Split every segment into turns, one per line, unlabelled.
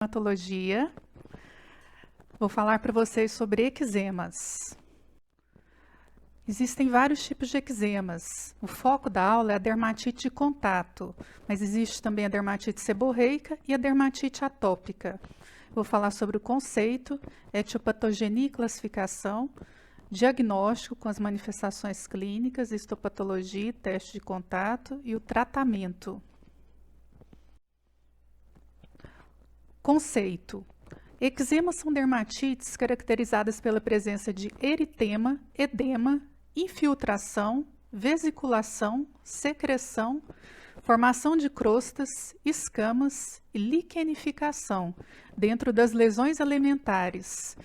Dermatologia. Vou falar para vocês sobre eczemas. Existem vários tipos de eczemas. O foco da aula é a dermatite de contato, mas existe também a dermatite seborreica e a dermatite atópica. Vou falar sobre o conceito, etiopatogenia e classificação, diagnóstico com as manifestações clínicas, histopatologia, teste de contato e o tratamento. Conceito. Eczemas são dermatites caracterizadas pela presença de eritema, edema, infiltração, vesiculação, secreção, formação de crostas, escamas e liquenificação dentro das lesões elementares.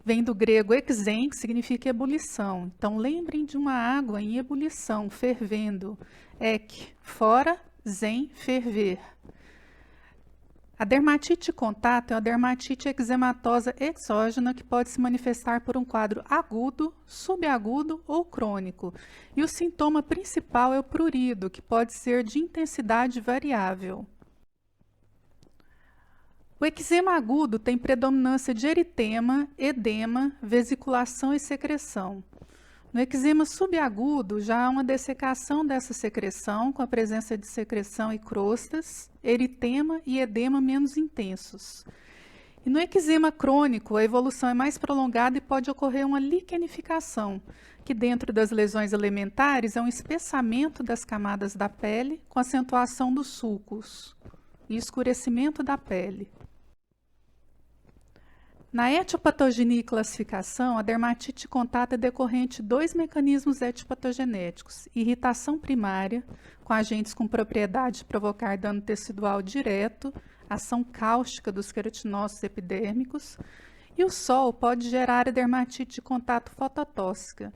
Vem do grego ekzen, que significa ebulição. Então, lembrem de uma água em ebulição, fervendo. Ek, fora, zen, ferver. A dermatite de contato é uma dermatite eczematosa exógena que pode se manifestar por um quadro agudo, subagudo ou crônico. E o sintoma principal é o prurido, que pode ser de intensidade variável. O eczema agudo tem predominância de eritema, edema, vesiculação e secreção. No eczema subagudo, já há uma dessecação dessa secreção, com a presença de secreção e crostas, eritema e edema menos intensos. E no eczema crônico, a evolução é mais prolongada e pode ocorrer uma liquenificação, que dentro das lesões elementares é um espessamento das camadas da pele, com acentuação dos sulcos e escurecimento da pele. Na etiopatogenia e classificação, a dermatite de contato é decorrente de dois mecanismos etiopatogenéticos: irritação primária, com agentes com propriedade de provocar dano tecidual direto, ação cáustica dos queratinócitos epidérmicos, e o sol pode gerar a dermatite de contato fototóxica.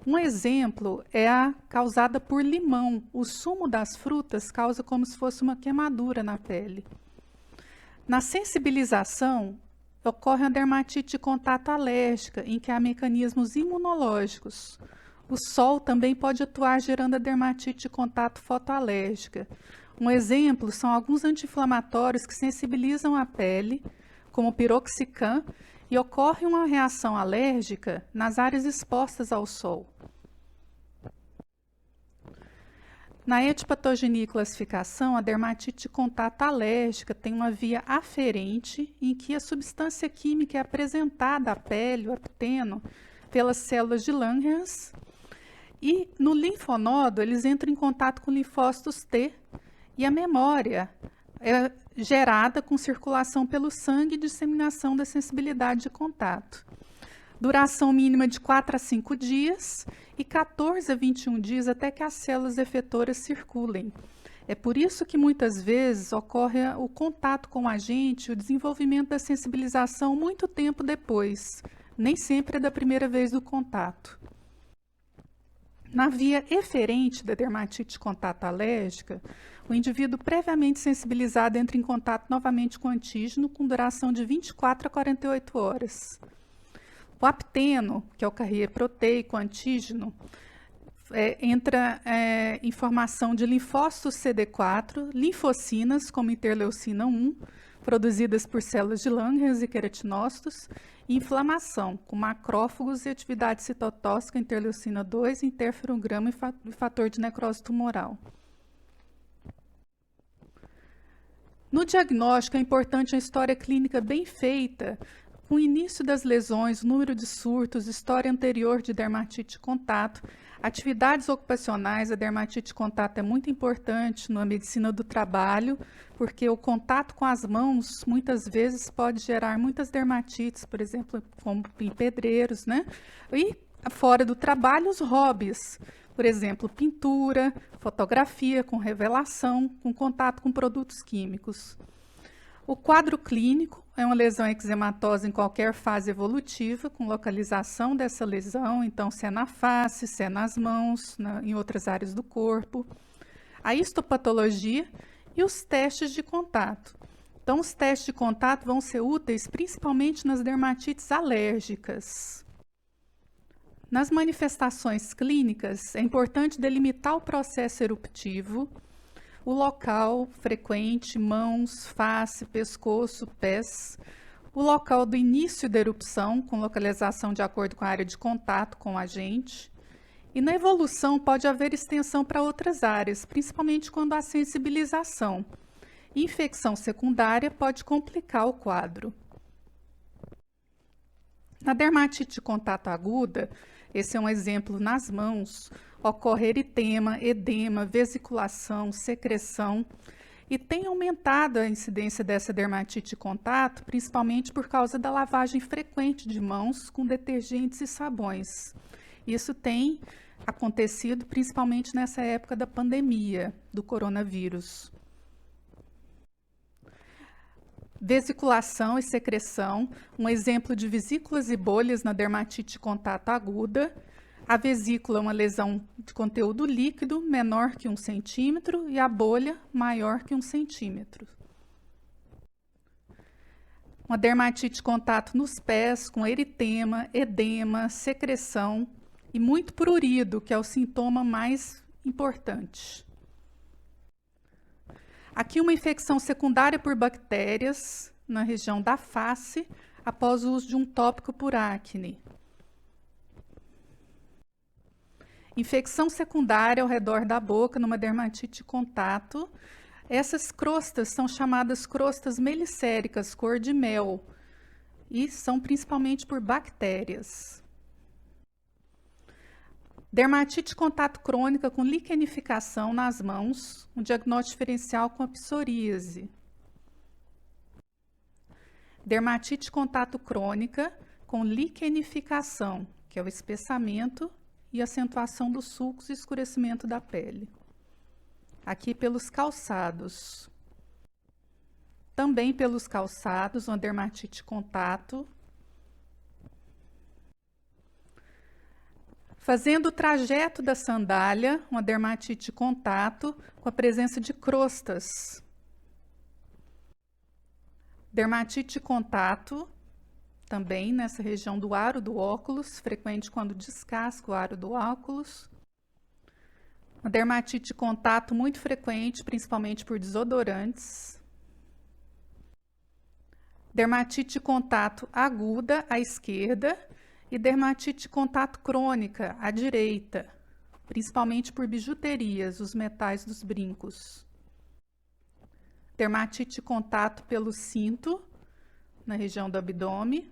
Um exemplo é a causada por limão. O sumo das frutas causa como se fosse uma queimadura na pele. Na sensibilização, ocorre a dermatite de contato alérgica, em que há mecanismos imunológicos. O sol também pode atuar gerando a dermatite de contato fotoalérgica. Um exemplo são alguns anti-inflamatórios que sensibilizam a pele, como o piroxicam, e ocorre uma reação alérgica nas áreas expostas ao sol. Na etiopatogenia e classificação, a dermatite de contato alérgica tem uma via aferente em que a substância química é apresentada à pele, o epiteno, pelas células de Langerhans, e no linfonodo eles entram em contato com linfócitos T e a memória é gerada com circulação pelo sangue e disseminação da sensibilidade de contato. Duração mínima de 4 a 5 dias e 14 a 21 dias até que as células efetoras circulem. É por isso que muitas vezes ocorre o contato com o agente, o desenvolvimento da sensibilização muito tempo depois. Nem sempre é da primeira vez do contato. Na via eferente da dermatite de contato alérgica, o indivíduo previamente sensibilizado entra em contato novamente com o antígeno com duração de 24 a 48 horas. O apteno, que é o carrier proteico antígeno, entra em formação de linfócitos CD4, linfocinas, como interleucina 1, produzidas por células de Langerhans e queratinócitos, e inflamação, com macrófagos e atividade citotóxica, interleucina 2, interferon gama e fator de necrose tumoral. No diagnóstico, é importante uma história clínica bem feita, com o início das lesões, número de surtos, história anterior de dermatite de contato, atividades ocupacionais. A dermatite de contato é muito importante na medicina do trabalho, porque o contato com as mãos, muitas vezes, pode gerar muitas dermatites, por exemplo, como em pedreiros, né? E fora do trabalho, os hobbies, por exemplo, pintura, fotografia com revelação, com contato com produtos químicos. O quadro clínico é uma lesão eczematosa em qualquer fase evolutiva, com localização dessa lesão, então se é na face, se é nas mãos, em outras áreas do corpo. A histopatologia e os testes de contato. Então, os testes de contato vão ser úteis principalmente nas dermatites alérgicas. Nas manifestações clínicas, é importante delimitar o processo eruptivo, o local frequente, mãos, face, pescoço, pés, o local do início da erupção, com localização de acordo com a área de contato com o agente. E na evolução pode haver extensão para outras áreas, principalmente quando há sensibilização. Infecção secundária pode complicar o quadro. Na dermatite de contato aguda, esse é um exemplo nas mãos, ocorre eritema, edema, vesiculação, secreção, e tem aumentado a incidência dessa dermatite de contato, principalmente por causa da lavagem frequente de mãos com detergentes e sabões. Isso tem acontecido principalmente nessa época da pandemia do coronavírus. Vesiculação e secreção, um exemplo de vesículas e bolhas na dermatite de contato aguda. A vesícula é uma lesão de conteúdo líquido menor que 1 centímetro e a bolha maior que 1 centímetro. Uma dermatite de contato nos pés com eritema, edema, secreção e muito prurido, que é o sintoma mais importante. Aqui uma infecção secundária por bactérias na região da face após o uso de um tópico por acne. Infecção secundária ao redor da boca numa dermatite de contato. Essas crostas são chamadas crostas melicéricas, cor de mel, e são principalmente por bactérias. Dermatite de contato crônica com liquenificação nas mãos, um diagnóstico diferencial com a psoríase. Dermatite de contato crônica com liquenificação, que é o espessamento e acentuação dos sulcos e escurecimento da pele. Aqui pelos calçados. Também pelos calçados, uma dermatite de contato. Fazendo o trajeto da sandália, uma dermatite de contato com a presença de crostas. Dermatite de contato, também nessa região do aro do óculos, frequente quando descasca o aro do óculos. Uma dermatite de contato muito frequente, principalmente por desodorantes. Dermatite de contato aguda à esquerda e dermatite de contato crônica à direita, principalmente por bijuterias, os metais dos brincos. Dermatite de contato pelo cinto, na região do abdômen.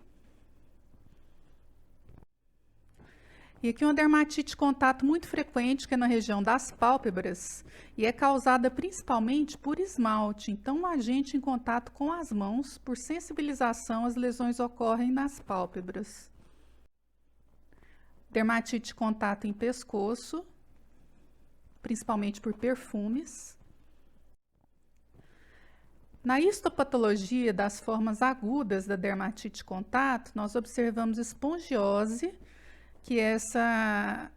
E aqui uma dermatite de contato muito frequente, que é na região das pálpebras, e é causada principalmente por esmalte. Então, o agente em contato com as mãos, por sensibilização, as lesões ocorrem nas pálpebras. Dermatite de contato em pescoço, principalmente por perfumes. Na histopatologia das formas agudas da dermatite de contato, nós observamos espongiose, que é essa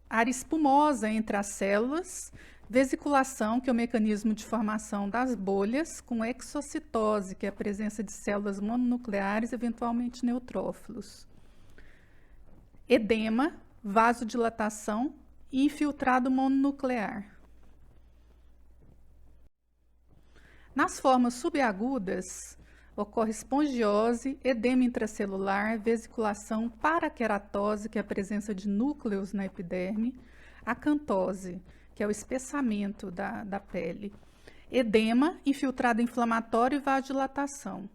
área espumosa entre as células, vesiculação, que é o mecanismo de formação das bolhas, com exocitose, que é a presença de células mononucleares, eventualmente neutrófilos. Edema, vasodilatação e infiltrado mononuclear. Nas formas subagudas, ocorre espongiose, edema intracelular, vesiculação, paraqueratose, que é a presença de núcleos na epiderme, acantose, que é o espessamento da pele, edema, infiltrado inflamatório e vasodilatação.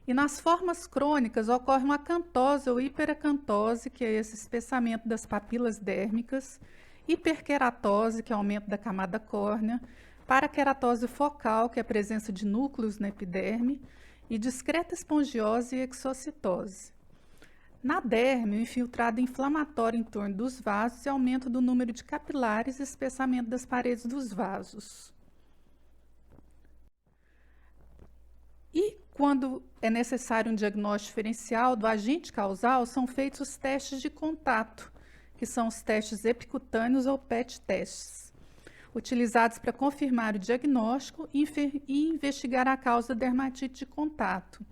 E nas formas crônicas ocorre uma acantose ou hiperacantose, que é esse espessamento das papilas dérmicas, hiperqueratose, que é o aumento da camada córnea, paraqueratose focal, que é a presença de núcleos na epiderme, e discreta espongiose e exocitose. Na derme, o infiltrado inflamatório em torno dos vasos e aumento do número de capilares e espessamento das paredes dos vasos. E quando é necessário um diagnóstico diferencial do agente causal, são feitos os testes de contato, que são os testes epicutâneos ou PET testes, utilizados para confirmar o diagnóstico e investigar a causa da dermatite de contato.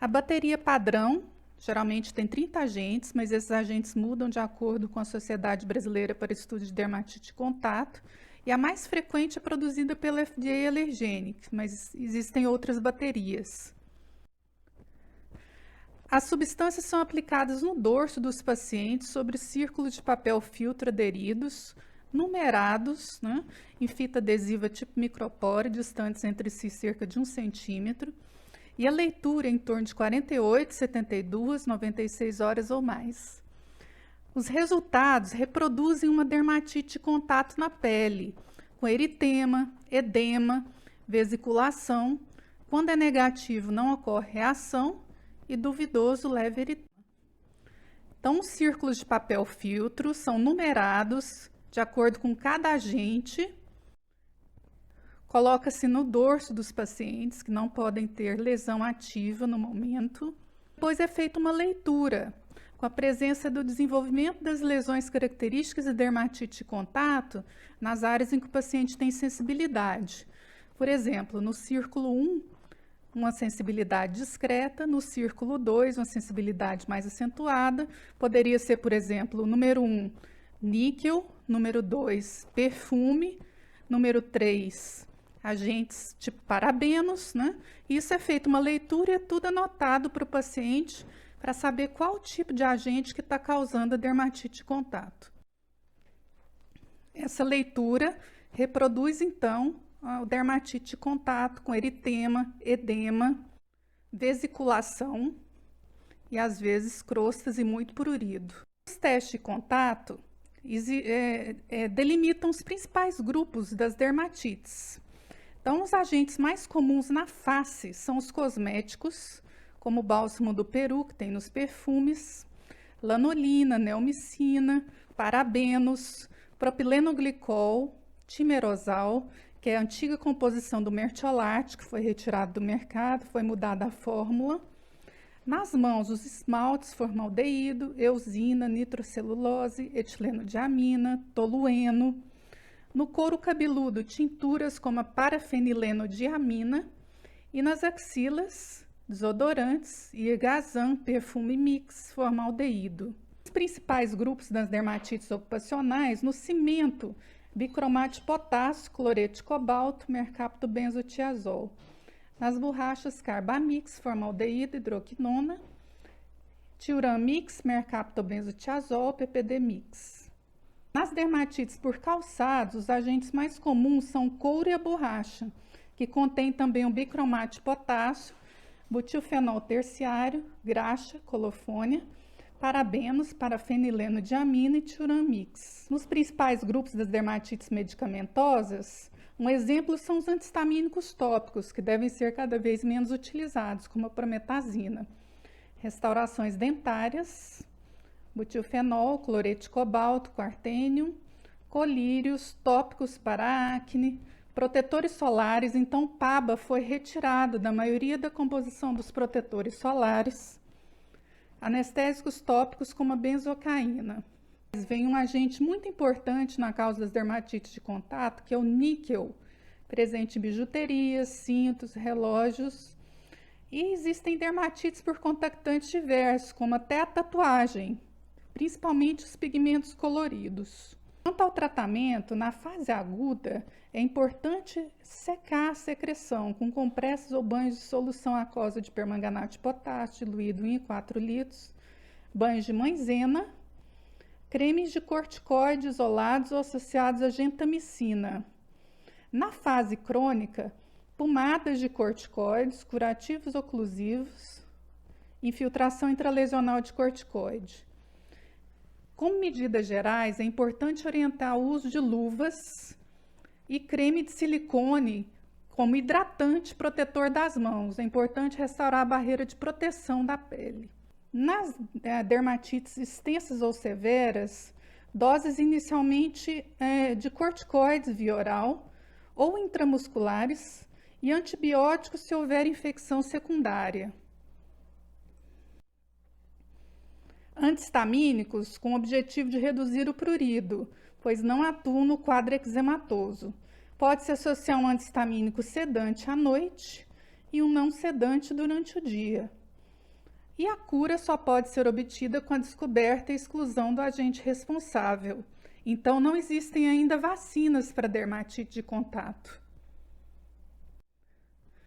A bateria padrão geralmente tem 30 agentes, mas esses agentes mudam de acordo com a Sociedade Brasileira para Estudo de Dermatite de Contato, E a mais frequente é produzida pela FDA Allergenic, mas existem outras baterias. As substâncias são aplicadas no dorso dos pacientes sobre círculos de papel filtro aderidos, numerados, né, em fita adesiva tipo micropore, distantes entre si cerca de 1 centímetro, e a leitura em torno de 48, 72, 96 horas ou mais. Os resultados reproduzem uma dermatite de contato na pele, com eritema, edema, vesiculação. Quando é negativo, não ocorre reação, e duvidoso, leve eritema. Então, os círculos de papel filtro são numerados de acordo com cada agente. Coloca-se no dorso dos pacientes, que não podem ter lesão ativa no momento. Depois é feita uma leitura, com a presença do desenvolvimento das lesões características de dermatite de contato nas áreas em que o paciente tem sensibilidade. Por exemplo, no círculo 1, uma sensibilidade discreta, no círculo 2, uma sensibilidade mais acentuada. Poderia ser, por exemplo, número 1, níquel, número 2, perfume, número 3, agentes tipo parabenos, né? Isso é feito uma leitura e é tudo anotado para o paciente para saber qual tipo de agente que está causando a dermatite de contato. Essa leitura reproduz, então, o dermatite de contato com eritema, edema, vesiculação e, às vezes, crostas e muito prurido. Os testes de contato delimitam os principais grupos das dermatites. Então, os agentes mais comuns na face são os cosméticos, como o bálsamo do Peru, que tem nos perfumes, lanolina, neomicina, parabenos, propilenoglicol, timerosal, que é a antiga composição do mertiolate, que foi retirado do mercado, foi mudada a fórmula. Nas mãos, os esmaltes, formaldeído, eusina, nitrocelulose, etilenodiamina, tolueno. No couro cabeludo, tinturas como a parafenilenodiamina. E nas axilas, desodorantes, irgazan, perfume mix, formaldeído. Os principais grupos das dermatites ocupacionais, no cimento, bicromato de potássio, cloreto de cobalto, mercaptobenzotiazol. Nas borrachas, carbamix, formaldeído, hidroquinona, tiuramix, mercaptobenzotiazol, ppd-mix. Nas dermatites por calçados, os agentes mais comuns são o couro e a borracha, que contém também o bicromato de potássio, butilfenol terciário, graxa, colofônia, parabenos, parafenilenodiamina e tiuramix. Nos principais grupos das dermatites medicamentosas, um exemplo são os antihistamínicos tópicos, que devem ser cada vez menos utilizados, como a prometazina. Restaurações dentárias, butilfenol, cloreto de cobalto, quartênio, colírios, tópicos para acne, protetores solares. Então, PABA foi retirado da maioria da composição dos protetores solares. Anestésicos tópicos como a benzocaína. Vem um agente muito importante na causa das dermatites de contato, que é o níquel, presente em bijuterias, cintos, relógios. E existem dermatites por contactantes diversos, como até a tatuagem, principalmente os pigmentos coloridos. Quanto ao tratamento, na fase aguda, é importante secar a secreção com compressas ou banhos de solução aquosa de permanganato de potássio diluído em 4 litros, banhos de maizena, cremes de corticoide isolados ou associados a gentamicina. Na fase crônica, pomadas de corticoides, curativos oclusivos, infiltração intralesional de corticoide. Como medidas gerais, é importante orientar o uso de luvas e creme de silicone como hidratante protetor das mãos. É importante restaurar a barreira de proteção da pele. Nas dermatites extensas ou severas, doses inicialmente de corticoides via oral ou intramusculares e antibióticos se houver infecção secundária. Antihistamínicos com o objetivo de reduzir o prurido, pois não atuam no quadro eczematoso. Pode-se associar um antihistamínico sedante à noite e um não sedante durante o dia. E a cura só pode ser obtida com a descoberta e exclusão do agente responsável, Então, não existem ainda vacinas para dermatite de contato.